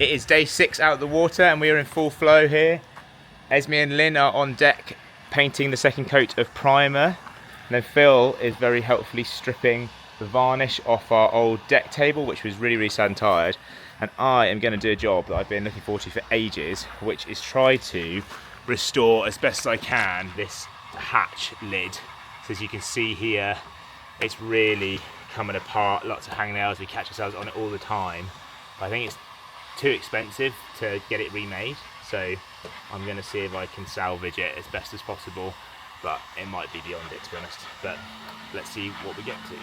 It is day 6 out of the water and we are in full flow here. Esme and Lynn are on deck painting the second coat of primer. And then Phil is very helpfully stripping the varnish off our old deck table, which was really sad and tired. And I am going to do a job that I've been looking forward to for ages, which is try to restore as best as I can this hatch lid. So as you can see here, it's really coming apart, lots of hangnails, we catch ourselves on it all the time. But I think it's too expensive to get it remade, so I'm going to see if I can salvage it as best as possible, but it might be beyond it, to be honest. But let's see what we get to.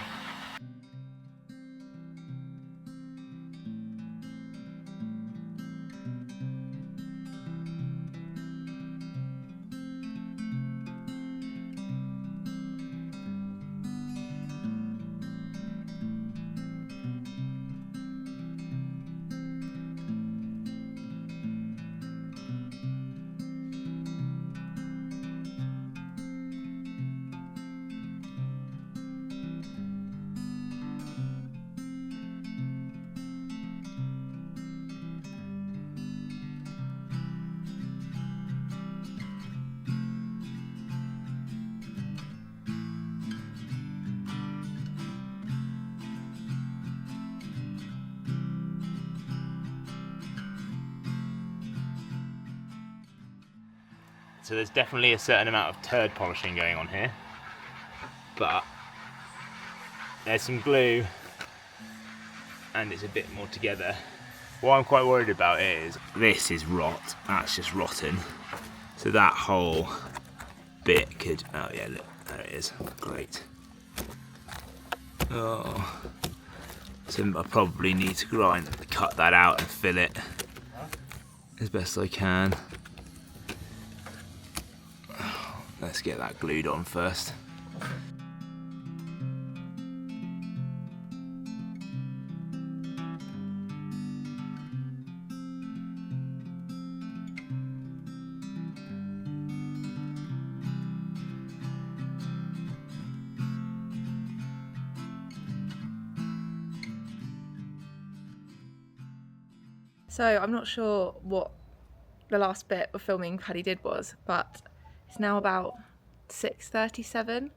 So there's definitely a certain amount of turd polishing going on here, but there's some glue and it's a bit more together. What I'm quite worried about is this is rot, that's just rotten. So that whole bit could, oh yeah, look, there it is, great. Oh, so I probably need to cut that out and fill it as best I can. Let's get that glued on first. So I'm not sure what the last bit of filming Paddy did was, but it's now about 6:37.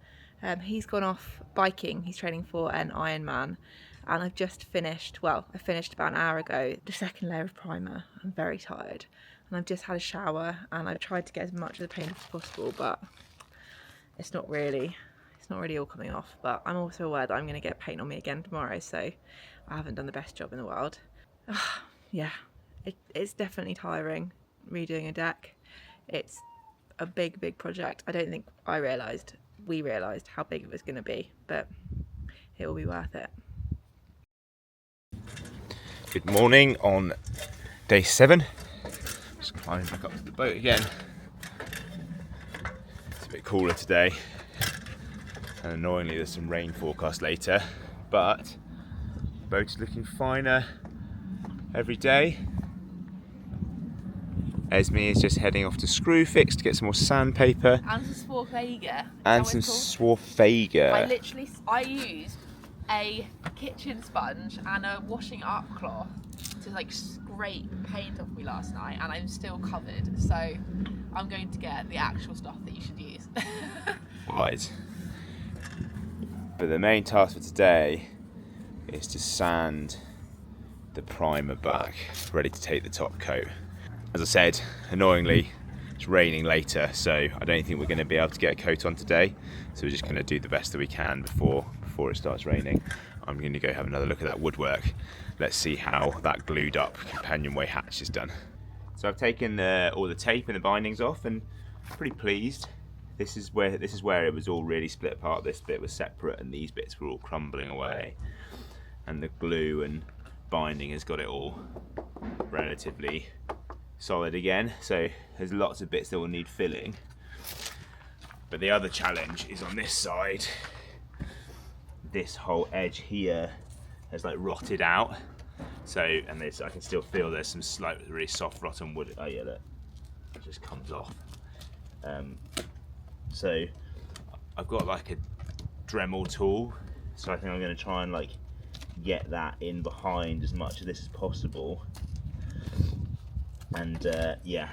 He's gone off biking. He's training for an Ironman, and I've just finished. Well, I finished about an hour ago. The second layer of primer. I'm very tired, and I've just had a shower, and I've tried to get as much of the paint off as possible, but it's not really all coming off. But I'm also aware that I'm going to get paint on me again tomorrow, so I haven't done the best job in the world. Yeah, it's definitely tiring redoing a deck. It's a big project. I don't think we realised how big it was going to be, but it will be worth it. Good morning on day 7. Just climbing back up to the boat again. It's a bit cooler today, and annoyingly there's some rain forecast later, but the boat's looking finer every day. Esme is just heading off to Screwfix to get some more sandpaper. And some Swarfager. And some Swarfager. I used a kitchen sponge and a washing up cloth to like scrape paint off me last night, and I'm still covered. So I'm going to get the actual stuff that you should use. Right. But the main task for today is to sand the primer back, ready to take the top coat. As I said, annoyingly, it's raining later, so I don't think we're going to be able to get a coat on today. So we're just going to do the best that we can before it starts raining. I'm going to go have another look at that woodwork. Let's see how that glued up companionway hatch is done. So I've taken all the tape and the bindings off, and I'm pretty pleased. This is where it was all really split apart. This bit was separate, and these bits were all crumbling away. And the glue and binding has got it all relatively solid again, so there's lots of bits that will need filling. But the other challenge is on this side. This whole edge here has like rotted out, so, and I can still feel there's some slight really soft rotten wood. Oh yeah, look, it just comes off. So I've got like a Dremel tool, so I think I'm going to try and like get that in behind as much of this as possible. and yeah,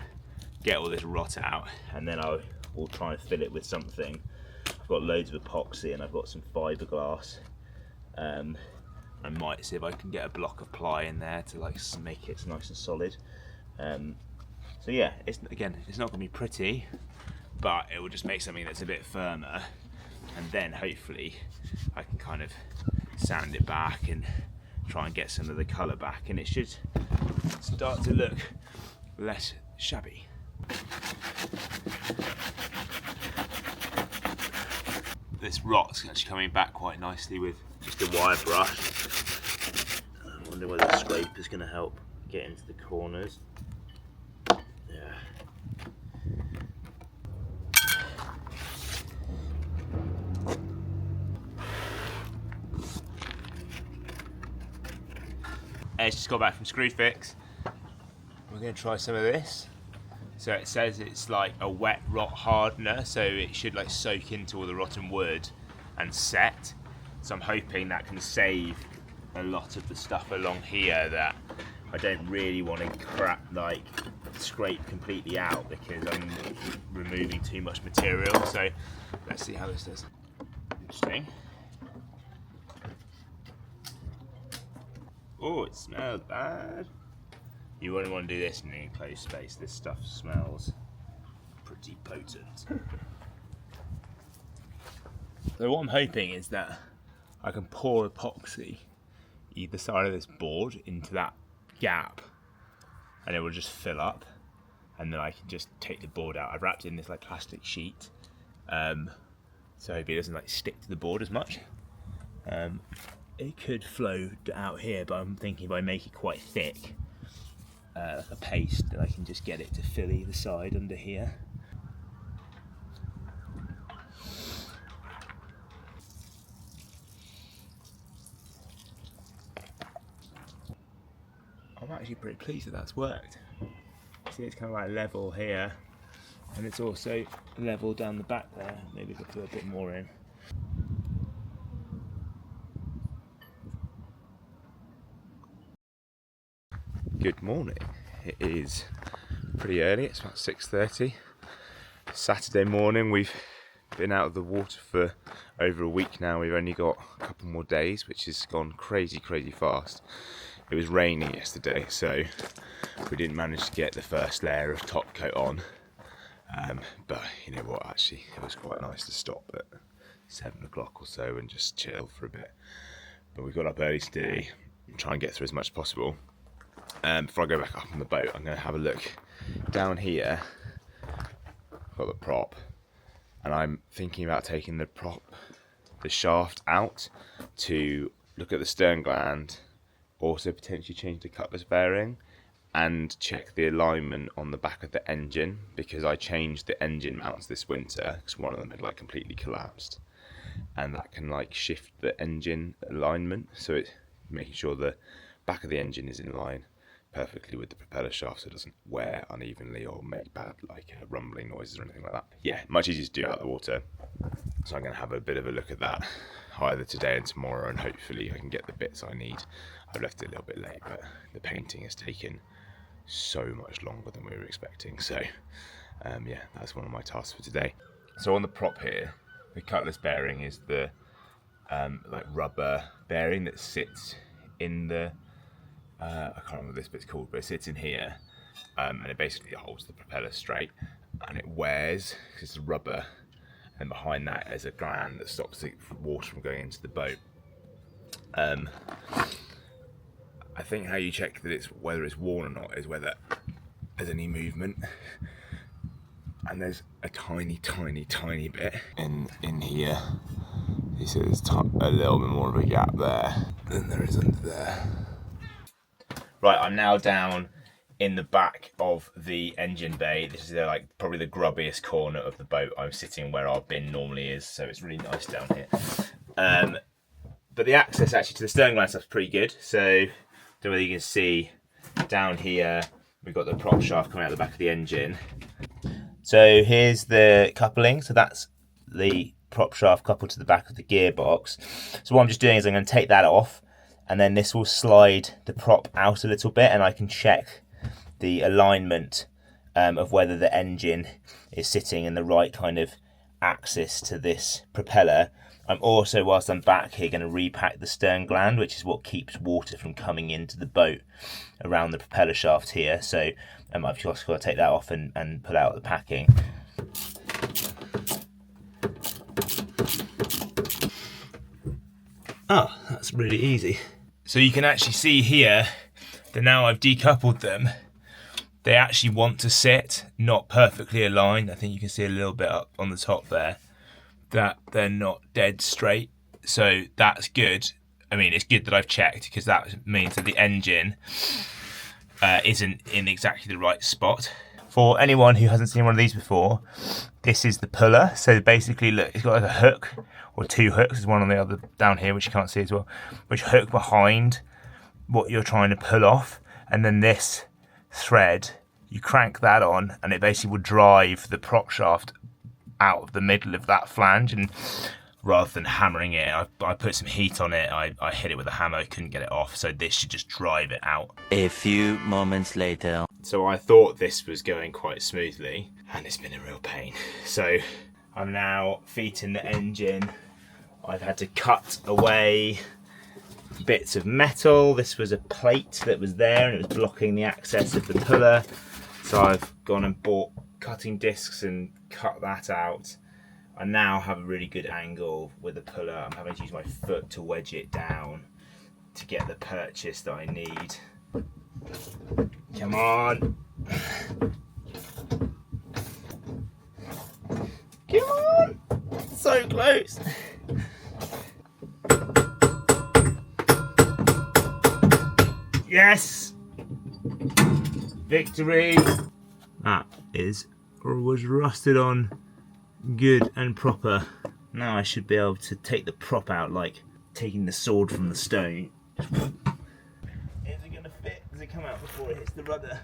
get all this rot out, and then I will try and fill it with something. I've got loads of epoxy and I've got some fiberglass. I might see if I can get a block of ply in there to like make it nice and solid. So yeah, it's not going to be pretty, but it will just make something that's a bit firmer, and then hopefully I can kind of sand it back and try and get some of the colour back, and it should start to look less shabby. This rot's actually coming back quite nicely with just a wire brush. I wonder whether the scraper is going to help get into the corners. Yeah. It's just got back from Screwfix. We're going to try some of this. So it says it's like a wet rot hardener, so it should like soak into all the rotten wood and set. So I'm hoping that can save a lot of the stuff along here that I don't really want to scrape completely out because I'm removing too much material. So let's see how this does. Interesting. Oh, it smells bad. You wouldn't want to do this in an enclosed space. This stuff smells pretty potent. So what I'm hoping is that I can pour epoxy either side of this board into that gap, and it will just fill up, and then I can just take the board out. I've wrapped it in this like plastic sheet, so hopefully it doesn't like stick to the board as much. It could flow out here, but I'm thinking if I make it quite thick, like a paste, then I can just get it to fill either side under here. I'm actually pretty pleased that that's worked. See, it's kind of like level here, and it's also level down the back there. Maybe if I put a bit more in. Good morning. It is pretty early, it's about 6:30. Saturday morning. We've been out of the water for over a week now. We've only got a couple more days, which has gone crazy fast. It was raining yesterday, so we didn't manage to get the first layer of top coat on. But you know what, actually, it was quite nice to stop at 7 o'clock or so and just chill for a bit. But we got up early today and try and get through as much as possible. Before I go back up on the boat, I'm going to have a look down here. I've got the prop, and I'm thinking about taking the shaft out to look at the stern gland, also potentially change the cutlass bearing, and check the alignment on the back of the engine, because I changed the engine mounts this winter because one of them had like completely collapsed, and that can like shift the engine alignment, so it's making sure the back of the engine is in line perfectly with the propeller shaft so it doesn't wear unevenly or make bad like rumbling noises or anything like that. Yeah, much easier to do out of the water. So I'm going to have a bit of a look at that either today and tomorrow, and hopefully I can get the bits I need. I've left it a little bit late, but the painting has taken so much longer than we were expecting. So yeah, that's one of my tasks for today. So on the prop here, the cutlass bearing is the like rubber bearing that sits in the I can't remember what this bit's called, but it sits in here, and it basically holds the propeller straight, and it wears because it's rubber, and behind that is a gland that stops the water from going into the boat. I think how you check that whether it's worn or not is whether there's any movement, and there's a tiny bit in here. You see there's a little bit more of a gap there than there is under there. Right, I'm now down in the back of the engine bay. This is like probably the grubbiest corner of the boat. I'm sitting where our bin normally is, so it's really nice down here. But the access actually to the stern gland stuff's pretty good. So I don't know whether you can see down here, we've got the prop shaft coming out the back of the engine. So here's the coupling. So that's the prop shaft coupled to the back of the gearbox. So what I'm just doing is I'm going to take that off, and then this will slide the prop out a little bit, and I can check the alignment of whether the engine is sitting in the right kind of axis to this propeller. I'm also, whilst I'm back here, going to repack the stern gland, which is what keeps water from coming into the boat around the propeller shaft here. So I've just got to take that off and pull out the packing. Oh, that's really easy. So you can actually see here that now I've decoupled them, they actually want to sit not perfectly aligned. I think you can see a little bit up on the top there that they're not dead straight. So that's good. I mean, it's good that I've checked, because that means that the engine isn't in exactly the right spot. For anyone who hasn't seen one of these before, this is the puller. So basically, look, it's got like a hook, or two hooks. There's one on the other down here, which you can't see as well, which hook behind what you're trying to pull off. And then this thread, you crank that on, and it basically will drive the prop shaft out of the middle of that flange. And rather than hammering it, I put some heat on it. I hit it with a hammer, couldn't get it off, so this should just drive it out. A few moments later. So I thought this was going quite smoothly, and it's been a real pain. So I'm now feeting the engine. I've had to cut away bits of metal. This was a plate that was there and it was blocking the access of the puller. So I've gone and bought cutting discs and cut that out. I now have a really good angle with the puller. I'm having to use my foot to wedge it down to get the purchase that I need. Come on. Come on. So close. Yes. Victory. That was rusted on good and proper. Now I should be able to take the prop out like taking the sword from the stone. Is it going to fit? Does it come out before it hits the rudder?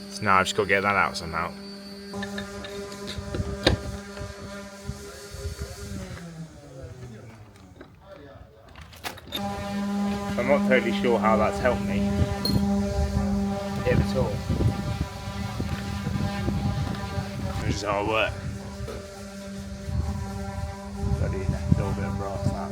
So now I've just got to get that out somehow. I'm not totally sure how that's helped me, if at all. This is how I work. Bloody little bit of brass that.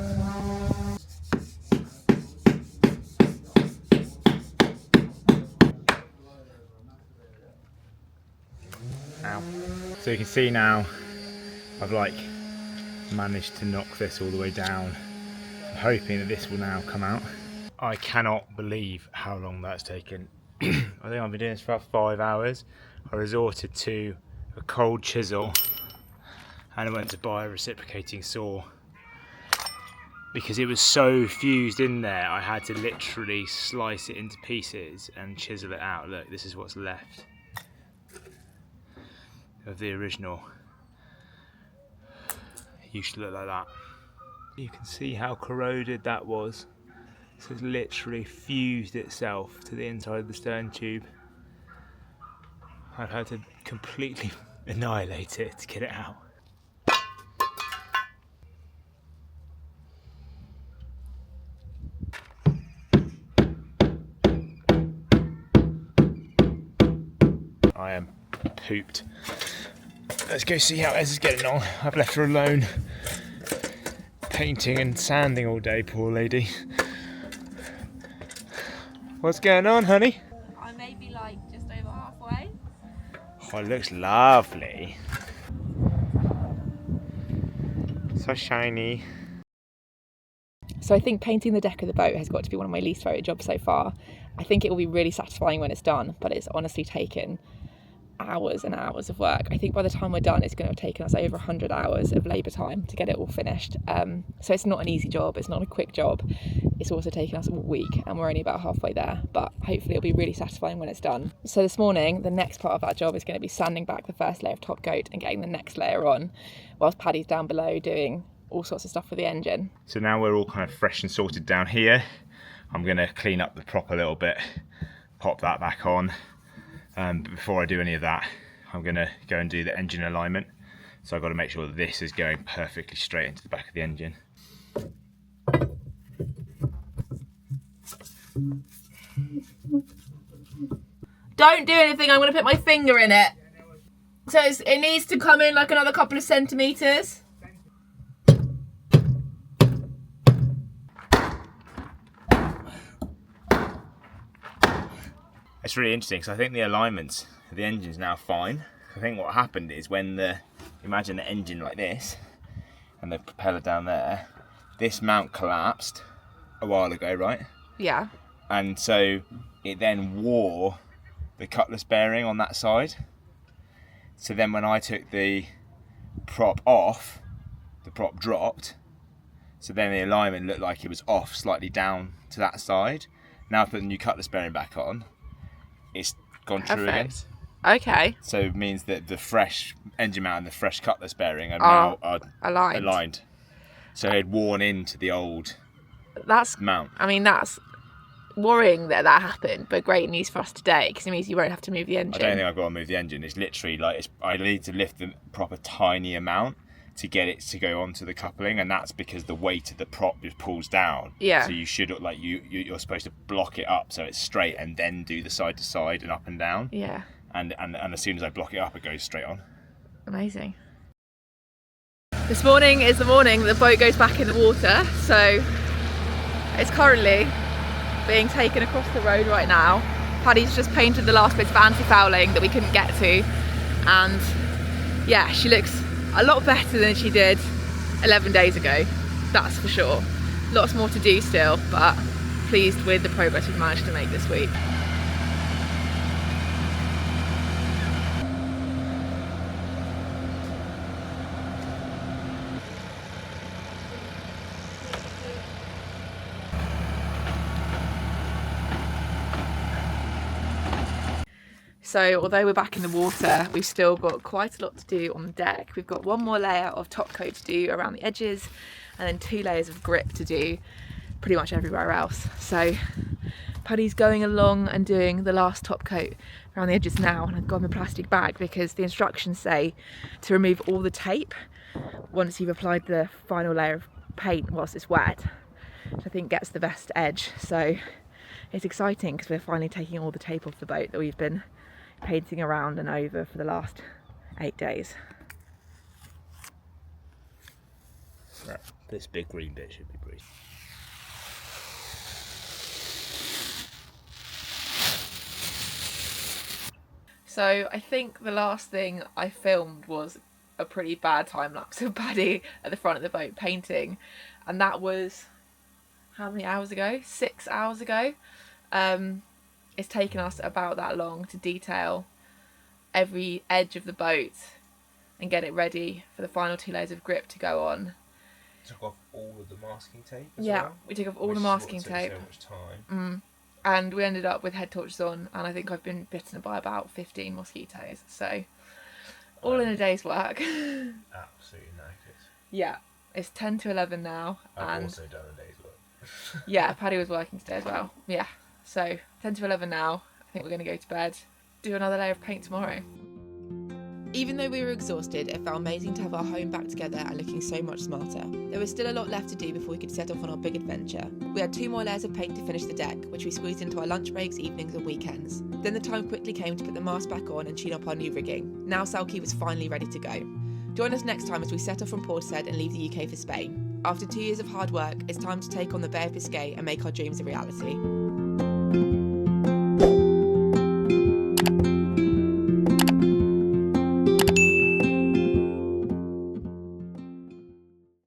Ow. So you can see now I've like managed to knock this all the way down. I'm hoping that this will now come out. I cannot believe how long that's taken. I think I've been doing this for about 5 hours. I resorted to a cold chisel and I went to buy a reciprocating saw because it was so fused in there. I had to literally slice it into pieces and chisel it out. Look, this is what's left of the original. It used to look like that. You can see how corroded that was. So it's literally fused itself to the inside of the stern tube. I've had to completely annihilate it to get it out. I am pooped. Let's go see how Ez is getting on. I've left her alone, painting and sanding all day, poor lady. What's going on, honey? I may be like just over halfway. Oh, it looks lovely. So shiny. So I think painting the deck of the boat has got to be one of my least favourite jobs so far. I think it will be really satisfying when it's done, but it's honestly taken hours and hours of work. I think by the time we're done, it's going to have taken us over 100 hours of labour time to get it all finished. So it's not an easy job, it's not a quick job. It's also taken us a week and we're only about halfway there, but hopefully it'll be really satisfying when it's done. So this morning, the next part of that job is going to be sanding back the first layer of top coat and getting the next layer on, whilst Paddy's down below doing all sorts of stuff for the engine. So now we're all kind of fresh and sorted down here. I'm going to clean up the prop a little bit, pop that back on. But before I do any of that, I'm going to go and do the engine alignment. So I've got to make sure that this is going perfectly straight into the back of the engine. Don't do anything, I'm going to put my finger in it. So it needs to come in like another couple of centimetres. It's really interesting because I think the alignment of the engine's now fine. I think what happened is when imagine the engine like this and the propeller down there, this mount collapsed a while ago, right? Yeah. And so it then wore the cutlass bearing on that side. So then when I took the prop off, the prop dropped. So then the alignment looked like it was off slightly down to that side. Now I put the new cutlass bearing back on, it's gone true again. Okay. So it means that the fresh engine mount and the fresh cutlass bearing are now aligned. So it had worn into the old mount. I mean, that's worrying that happened, but great news for us today because it means you won't have to move the engine. I don't think I've got to move the engine. It's literally like I need to lift the proper tiny amount to get it to go onto the coupling, and that's because the weight of the prop just pulls down. Yeah. So you should you're supposed to block it up so it's straight and then do the side to side and up and down. Yeah. And as soon as I block it up, it goes straight on. Amazing. This morning is the morning the boat goes back in the water, so it's currently being taken across the road right now. Paddy's just painted the last bits of anti-fouling that we couldn't get to, and yeah, she looks a lot better than she did 11 days ago, that's for sure. Lots more to do still, but pleased with the progress we've managed to make this week. So although we're back in the water, we've still got quite a lot to do on the deck. We've got one more layer of top coat to do around the edges, and then 2 layers of grip to do pretty much everywhere else. So Paddy's going along and doing the last top coat around the edges now, and I've got my plastic bag because the instructions say to remove all the tape once you've applied the final layer of paint whilst it's wet, which I think gets the best edge. So it's exciting because we're finally taking all the tape off the boat that we've been painting around and over for the last 8 days. Right, this big green bit should be breathing. So I think the last thing I filmed was a pretty bad time lapse of Paddy at the front of the boat painting, and that was how many hours ago? 6 hours ago. It's taken us about that long to detail every edge of the boat and get it ready for the final 2 layers of grip to go on. Took off all of the masking tape as yeah, well? we took off all the masking tape. So much time. And we ended up with head torches on, and I think I've been bitten by about 15 mosquitoes. So all in a day's work. Absolutely knackered. Yeah, it's 10 to 11 now. I've also done a day's work. Yeah, Paddy was working today as well. Yeah, so 10 to 11 now. I think we're going to go to bed, do another layer of paint tomorrow. Even though we were exhausted, it felt amazing to have our home back together and looking so much smarter. There was still a lot left to do before we could set off on our big adventure. We had 2 more layers of paint to finish the deck, which we squeezed into our lunch breaks, evenings and weekends. Then the time quickly came to put the mast back on and tune up our new rigging. Now Selkie was finally ready to go. Join us next time as we set off from Portishead and leave the UK for Spain. After 2 years of hard work, it's time to take on the Bay of Biscay and make our dreams a reality.